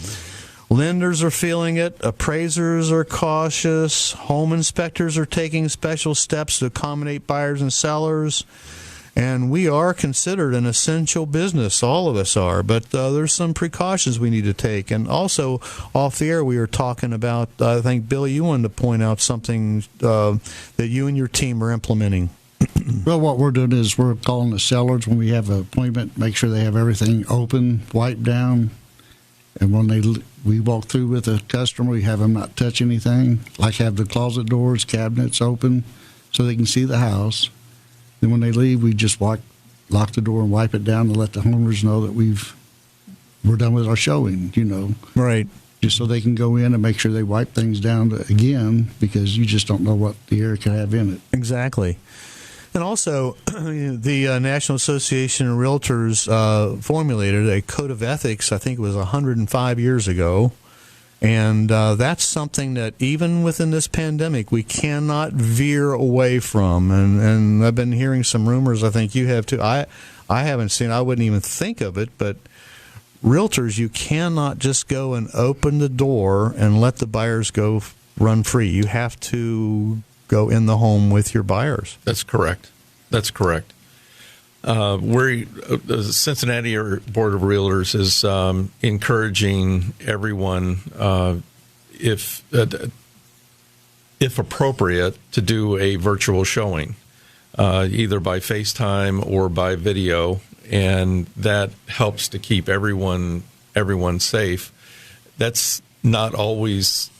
Speaker 2: Lenders are feeling it. Appraisers are cautious. Home inspectors are taking special steps to accommodate buyers and sellers. And we are considered an essential business. All of us are. But there's some precautions we need to take. And also, off the air, we were talking about, I think, Bill, you wanted to point out something that you and your team are implementing.
Speaker 4: Well, what we're doing is we're calling the sellers when we have an appointment, make sure they have everything open, wiped down. And when we walk through with a customer, we have them not touch anything, like have the closet doors, cabinets open so they can see the house. Then when they leave, we just lock the door and wipe it down to let the homeowners know that we're done with our showing,
Speaker 2: Right.
Speaker 4: Just so they can go in and make sure they wipe things down again, because you just don't know what the air could have in it.
Speaker 2: Exactly. And also, the National Association of Realtors formulated a code of ethics, I think it was 105 years ago. And that's something that even within this pandemic, we cannot veer away from. And I've been hearing some rumors, I think you have too. I haven't seen, I wouldn't even think of it, but realtors, you cannot just go and open the door and let the buyers go run free. You have to go in the home with your buyers.
Speaker 3: That's correct. The Cincinnati Board of Realtors is encouraging everyone, if appropriate, to do a virtual showing, either by FaceTime or by video, and that helps to keep everyone safe. That's not always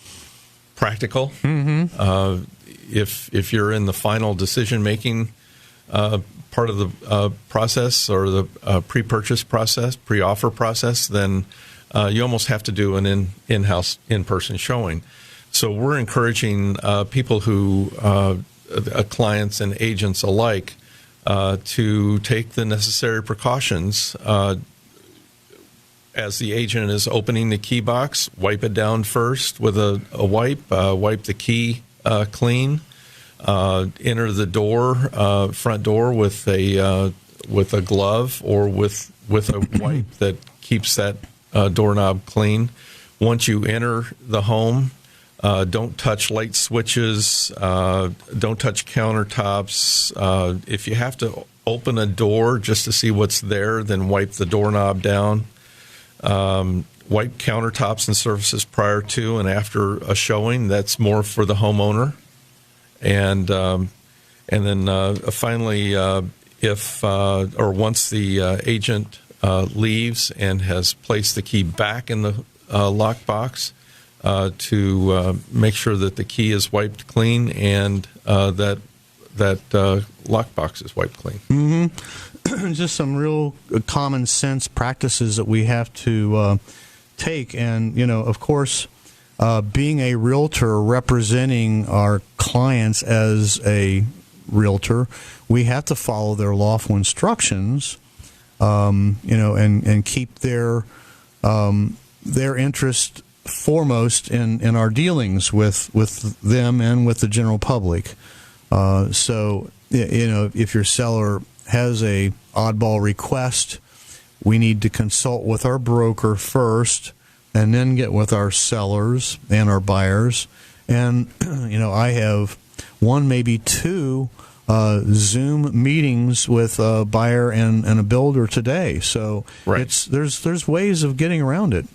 Speaker 3: practical. Mm-hmm. If you're in the final decision-making part of the process, or the pre-purchase process, pre-offer process, then you almost have to do an in-house, in-person showing. So we're encouraging people who, clients and agents alike, to take the necessary precautions. As the agent is opening the key box, wipe it down first with a wipe, wipe the key clean. Enter the door, front door, with a glove or with a wipe that keeps that doorknob clean. Once you enter the home, don't touch light switches, don't touch countertops. If you have to open a door just to see what's there, then wipe the doorknob down. Wipe countertops and surfaces prior to and after a showing. That's more for the homeowner. And then finally, if or once the agent leaves and has placed the key back in the lockbox, to make sure that the key is wiped clean and that lockbox is wiped clean.
Speaker 2: Mm-hmm. Just some real common sense practices that we have to take, and of course. Being a realtor, representing our clients as a realtor, we have to follow their lawful instructions, and keep their interest foremost in our dealings with them and with the general public. So, if your seller has a oddball request, we need to consult with our broker first, and then get with our sellers and our buyers. And, I have one, maybe two Zoom meetings with a buyer and a builder today. So
Speaker 3: right.
Speaker 2: There's ways of getting around it.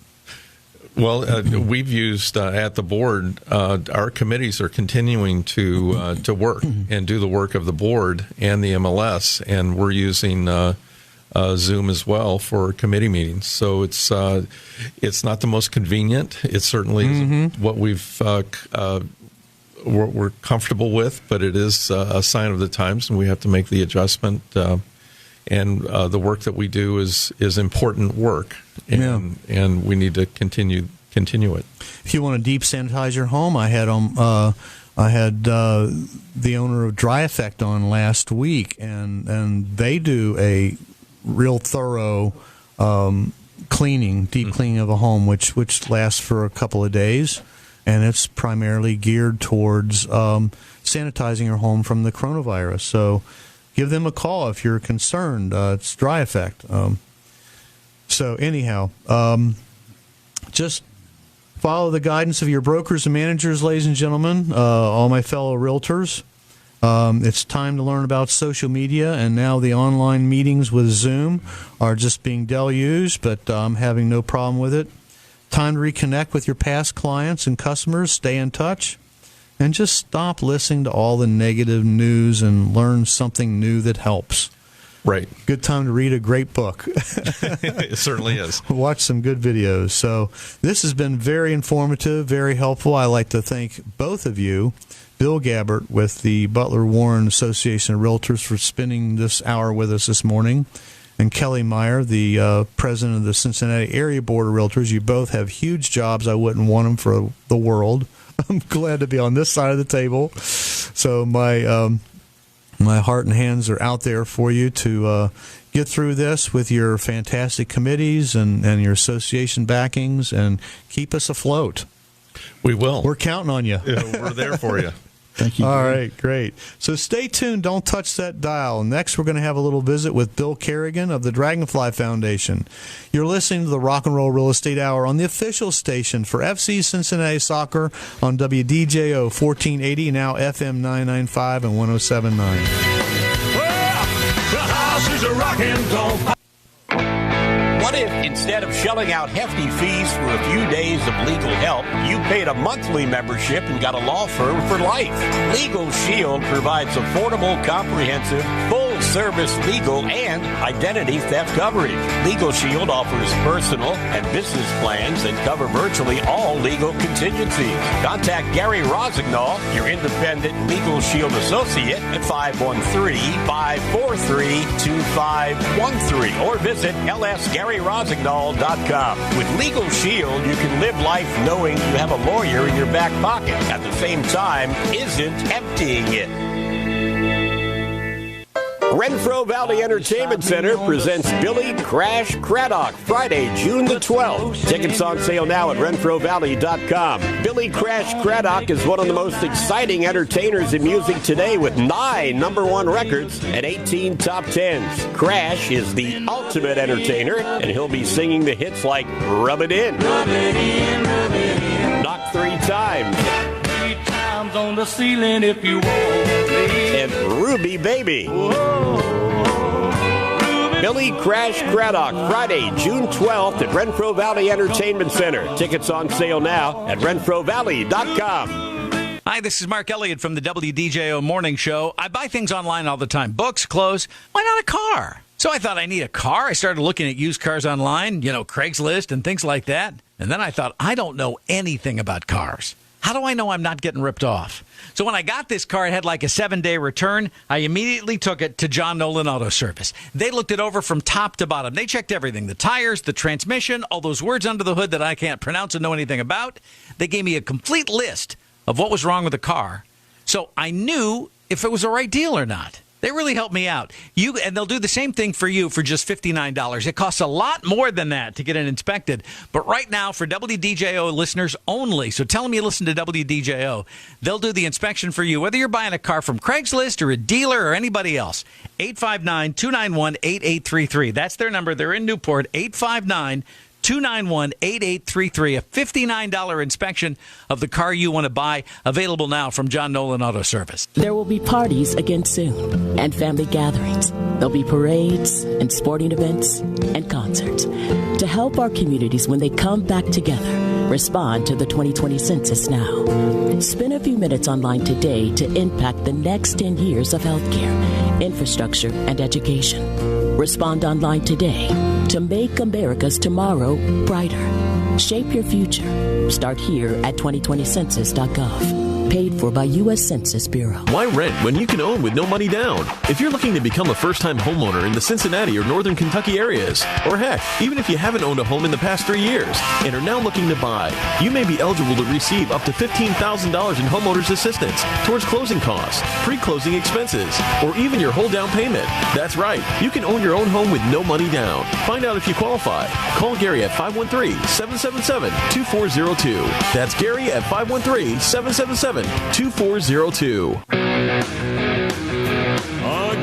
Speaker 3: Well, we've used at the board, our committees are continuing to work and do the work of the board and the MLS, and we're using Zoom as well for committee meetings. So it's not the most convenient. It certainly isn't what we're comfortable with, but it is a sign of the times, and we have to make the adjustment. And the work that we do is important work, and we need to continue it.
Speaker 2: If you want to deep sanitize your home, I had the owner of Dry Effect on last week, and they do a real thorough cleaning, deep cleaning of a home, which lasts for a couple of days, and it's primarily geared towards sanitizing your home from the coronavirus. So give them a call if you're concerned. It's dry effect. So anyhow, just follow the guidance of your brokers and managers, ladies and gentlemen, all my fellow realtors. It's time to learn about social media, and now the online meetings with Zoom are just being deluged, but I'm having no problem with it. Time to reconnect with your past clients and customers, stay in touch, and just stop listening to all the negative news and learn something new that helps.
Speaker 3: Right.
Speaker 2: Good time to read a great book.
Speaker 3: It certainly is.
Speaker 2: Watch some good videos. So this has been very informative, very helpful. I'd like to thank both of you, Bill Gabbard with the Butler Warren Association of Realtors, for spending this hour with us this morning, and Kelly Meyer, the president of the Cincinnati Area Board of Realtors. You both have huge jobs. I wouldn't want them for the world. I'm glad to be on this side of the table. So my heart and hands are out there for you to get through this with your fantastic committees and your association backings, and keep us afloat.
Speaker 3: We will.
Speaker 2: We're counting on you.
Speaker 3: Yeah, we're there for you.
Speaker 4: Thank you.
Speaker 2: All right, great. So stay tuned. Don't touch that dial. Next, we're going to have a little visit with Bill Carigan of the Dragonfly Foundation. You're listening to the Rock and Roll Real Estate Hour on the official station for FC Cincinnati Soccer on WDJO 1480, now FM 995 and 107.9.
Speaker 1: Well, the house is a rockin', don't. What if instead of shelling out hefty fees for a few days of legal help, you paid a monthly membership and got a law firm for life? Legal Shield provides affordable, comprehensive, full-service legal and identity theft coverage. Legal Shield offers personal and business plans that cover virtually all legal contingencies. Contact Gary Rossignol, your independent Legal Shield associate, at 513-543-2513, or visit lsgaryrossignol.com. With Legal Shield, you can live life knowing you have a lawyer in your back pocket, at the same time isn't emptying it. Renfro Valley Entertainment Center presents Billy Crash Craddock, Friday, June the 12th. Tickets on sale now at renfrovalley.com. Billy Crash Craddock is one of the most exciting entertainers in music today, with 9 #1 records and 18 top 10s. Crash is the ultimate entertainer, and he'll be singing the hits like Rub It In, Rub It In, Rub It In, Knock 3 Times, 3 times on the ceiling if you want me, and Ruby Baby. Billy Crash Craddock, Friday, June 12th at Renfro Valley Entertainment Center. Tickets on sale now at renfrovalley.com.
Speaker 15: Hi, this is Mark Elliott from the WDJO Morning Show. I buy things online all the time. Books, clothes. Why not a car? So I thought I need a car. I started looking at used cars online, Craigslist and things like that. And then I thought, I don't know anything about cars. How do I know I'm not getting ripped off? So when I got this car, it had like a 7-day return. I immediately took it to John Nolan Auto Service. They looked it over from top to bottom. They checked everything, the tires, the transmission, all those words under the hood that I can't pronounce and know anything about. They gave me a complete list of what was wrong with the car, so I knew if it was the right deal or not. They really helped me out. And they'll do the same thing for you for just $59. It costs a lot more than that to get it inspected. But right now, for WDJO listeners only, so tell them you listen to WDJO, they'll do the inspection for you, whether you're buying a car from Craigslist or a dealer or anybody else. 859-291-8833. That's their number. They're in Newport, 859-291-8833. A $59 inspection of the car you want to buy, available now from John Nolan Auto Service.
Speaker 16: There will be parties again soon, and family gatherings. There'll be parades and sporting events and concerts. To help our communities when they come back together, respond to the 2020 census now. Spend a few minutes online today to impact the next 10 years of healthcare, infrastructure, and education. Respond online today to make America's tomorrow brighter. Shape your future. Start here at 2020census.gov. Paid for by U.S. Census Bureau.
Speaker 9: Why rent when you can own with no money down? If you're looking to become a first-time homeowner in the Cincinnati or Northern Kentucky areas, or heck, even if you haven't owned a home in the past 3 years and are now looking to buy, you may be eligible to receive up to $15,000 in homeowners assistance towards closing costs, pre-closing expenses, or even your whole down payment. That's right. You can own your own home with no money down. Find out if you qualify. Call Gary at 513-777-2402. That's Gary at 513-777-2402.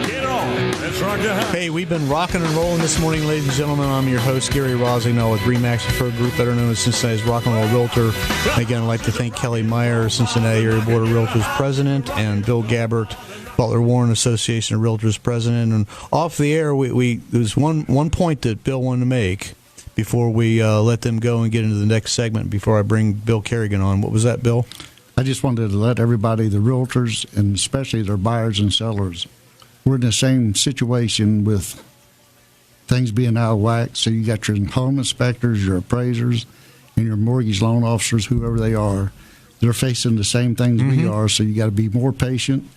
Speaker 1: Get on. Let's rock the house.
Speaker 2: Hey, we've been rocking and rolling this morning, ladies and gentlemen. I'm your host, Gary Rossignol with Remax Preferred Group, better known as Cincinnati's Rock and Roll Realtor. Again, I'd like to thank Kelly Meyer, Cincinnati Area Board of Realtors President, and Bill Gabbard, Butler Warren Association of Realtors President. And off the air, there's one point that Bill wanted to make before we let them go and get into the next segment before I bring Bill Carigan on. What was that, Bill?
Speaker 4: I just wanted to let everybody, the realtors, and especially their buyers and sellers, we're in the same situation with things being out of whack. So you got your home inspectors, your appraisers, and your mortgage loan officers, whoever they are. They're facing the same things we are, so you got to be more patient.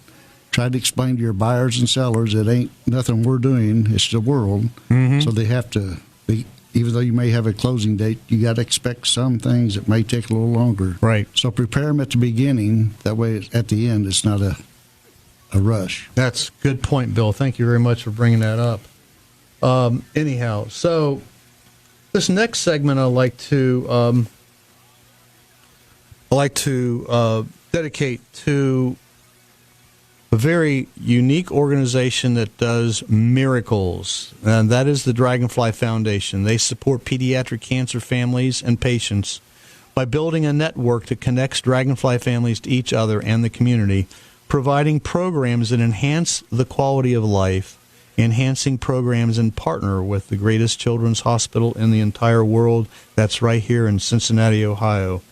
Speaker 4: Try to explain to your buyers and sellers it ain't nothing we're doing, it's the world. So they have to be, even though you may have a closing date, you got to expect some things that may take a little longer.
Speaker 2: Right. So
Speaker 4: prepare them at the beginning. That way, at the end, it's not a rush.
Speaker 2: That's a good point, Bill. Thank you very much for bringing that up. Anyhow, so this next segment I'd like to dedicate to a very unique organization that does miracles, and that is the Dragonfly Foundation. They support pediatric cancer families and patients by building a network that connects Dragonfly families to each other and the community, providing programs that enhance the quality of life, enhancing programs and partner with the greatest children's hospital in the entire world. That's right here in Cincinnati, Ohio.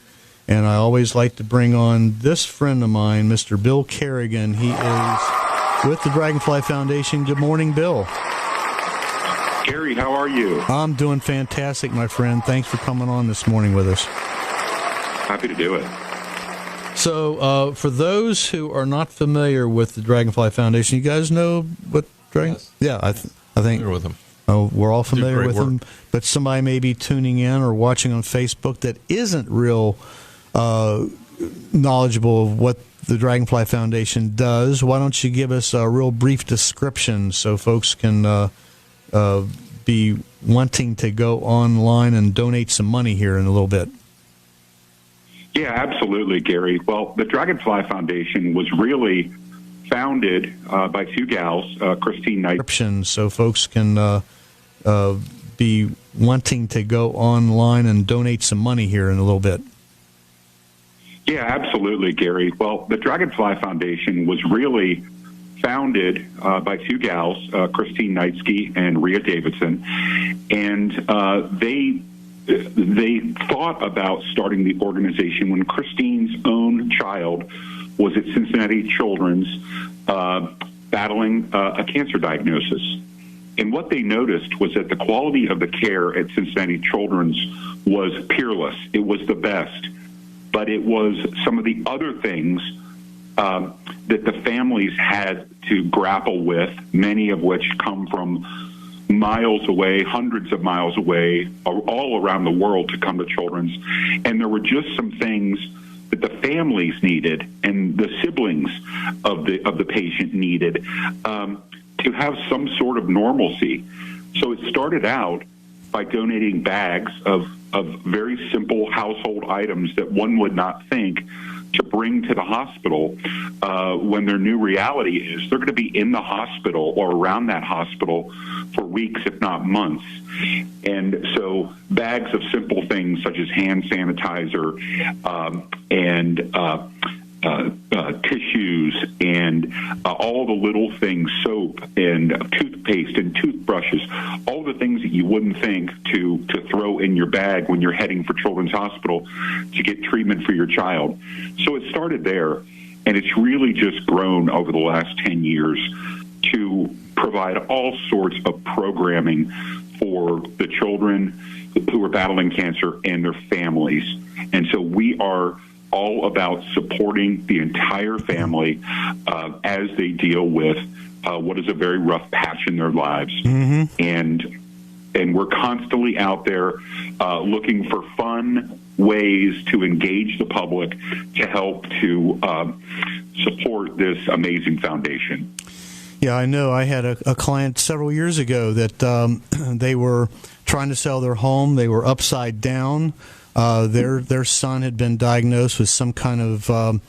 Speaker 2: And I always like to bring on this friend of mine, Mr. Bill Carigan. He is with the Dragonfly Foundation. Good morning, Bill.
Speaker 17: Gary, how are you?
Speaker 2: I'm doing fantastic, my friend. Thanks for coming on this morning with us.
Speaker 17: Happy to do it.
Speaker 2: So, for those who are not familiar with the Dragonfly Foundation, you guys know what Dragonfly? Yes. Yeah, I think
Speaker 3: familiar with them.
Speaker 2: Oh, we're all familiar with them.
Speaker 3: work.
Speaker 2: But somebody may be tuning in or watching on Facebook that isn't real knowledgeable of what the Dragonfly Foundation does. Why don't you give us a real brief description so folks can be wanting to go online and donate some money here in a little bit?
Speaker 17: Yeah, absolutely, Gary. Well, the Dragonfly Foundation was really founded by two gals, Christine Knight.
Speaker 2: So folks can be wanting to go online and donate some money here in a little bit.
Speaker 17: Yeah, absolutely, Gary. Well, the Dragonfly Foundation was really founded by two gals, Christine Knightsky and Rhea Davidson, and they thought about starting the organization when Christine's own child was at Cincinnati Children's battling a cancer diagnosis. And what they noticed was that the quality of the care at Cincinnati Children's was peerless. It was the best. But it was some of the other things that the families had to grapple with, many of which come from miles away, hundreds of miles away, all around the world to come to Children's. And there were just some things that the families needed and the siblings of the patient needed to have some sort of normalcy. So it started out by donating bags of very simple household items that one would not think to bring to the hospital when their new reality is they're going to be in the hospital or around that hospital for weeks, if not months. And so bags of simple things such as hand sanitizer and tissues and all the little things, soap and toothpaste and toothbrushes, all the things that you wouldn't think to throw in your bag when you're heading for Children's Hospital to get treatment for your child. So it started there, and it's really just grown over the last 10 years to provide all sorts of programming for the children who are battling cancer and their families. And so we are all about supporting the entire family as they deal with what is a very rough patch in their lives. And we're constantly out there looking for fun ways to engage the public to help to support this amazing foundation.
Speaker 2: Yeah, I know. I had a client several years ago that they were trying to sell their home. They were upside down. Their son had been diagnosed with some kind of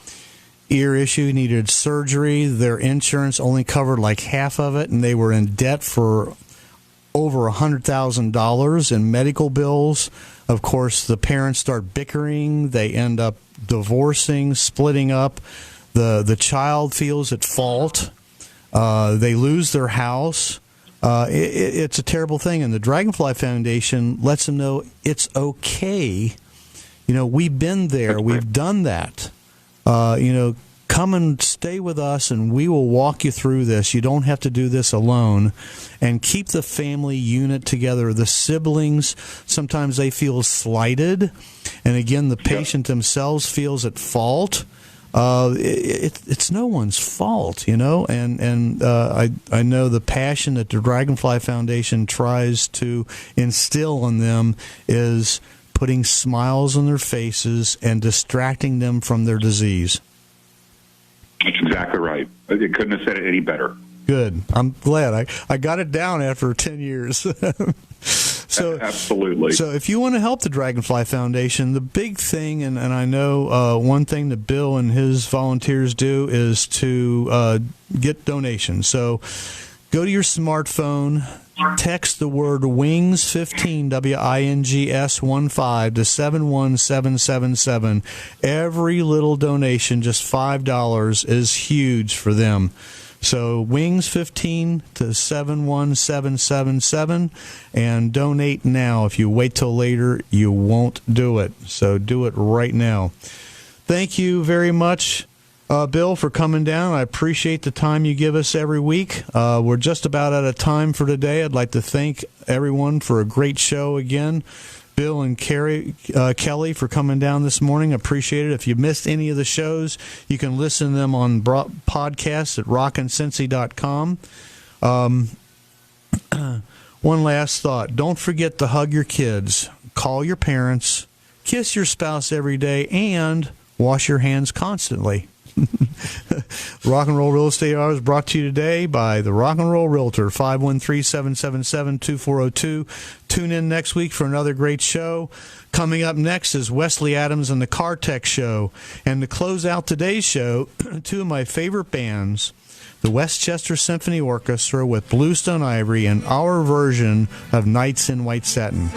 Speaker 2: ear issue, needed surgery. Their insurance only covered like half of it, and they were in debt for over $100,000 in medical bills. Of course, the parents start bickering. They end up divorcing, splitting up. The child feels at fault. They lose their house. It's a terrible thing, and the Dragonfly Foundation lets them know it's okay. We've been there. We've done that. Come and stay with us, and we will walk you through this. You don't have to do this alone. And keep the family unit together. The siblings, sometimes they feel slighted. And again, the patient themselves feels at fault. It's no one's fault, and I know the passion that the Dragonfly Foundation tries to instill in them is putting smiles on their faces and distracting them from their disease.
Speaker 17: That's exactly right. I couldn't have said it any better.
Speaker 2: Good. I'm glad. I got it down after 10 years.
Speaker 17: Absolutely.
Speaker 2: So if you want to help the Dragonfly Foundation, the big thing, and I know one thing that Bill and his volunteers do is to get donations. So go to your smartphone, text the word WINGS15, WINGS15 to 71777. Every little donation, just $5, is huge for them. So WINGS15 to 71777 and donate now. If you wait till later, you won't do it. So do it right now. Thank you very much, Bill, for coming down. I appreciate the time you give us every week. We're just about out of time for today. I'd like to thank everyone for a great show again. Bill and Kelly for coming down this morning. Appreciate it. If you missed any of the shows, you can listen to them on podcasts at rockincincy.com. One last thought. Don't forget to hug your kids, call your parents, kiss your spouse every day, and wash your hands constantly. Rock and Roll Real Estate Hour is brought to you today by the Rock and Roll Realtor, 513-777-2402. Tune in next week for another great show. Coming up next is Wesley Adams and the Car Tech Show. And to close out today's show, two of my favorite bands, the Westchester Symphony Orchestra with Bluestone Ivory and our version of Nights in White Satin.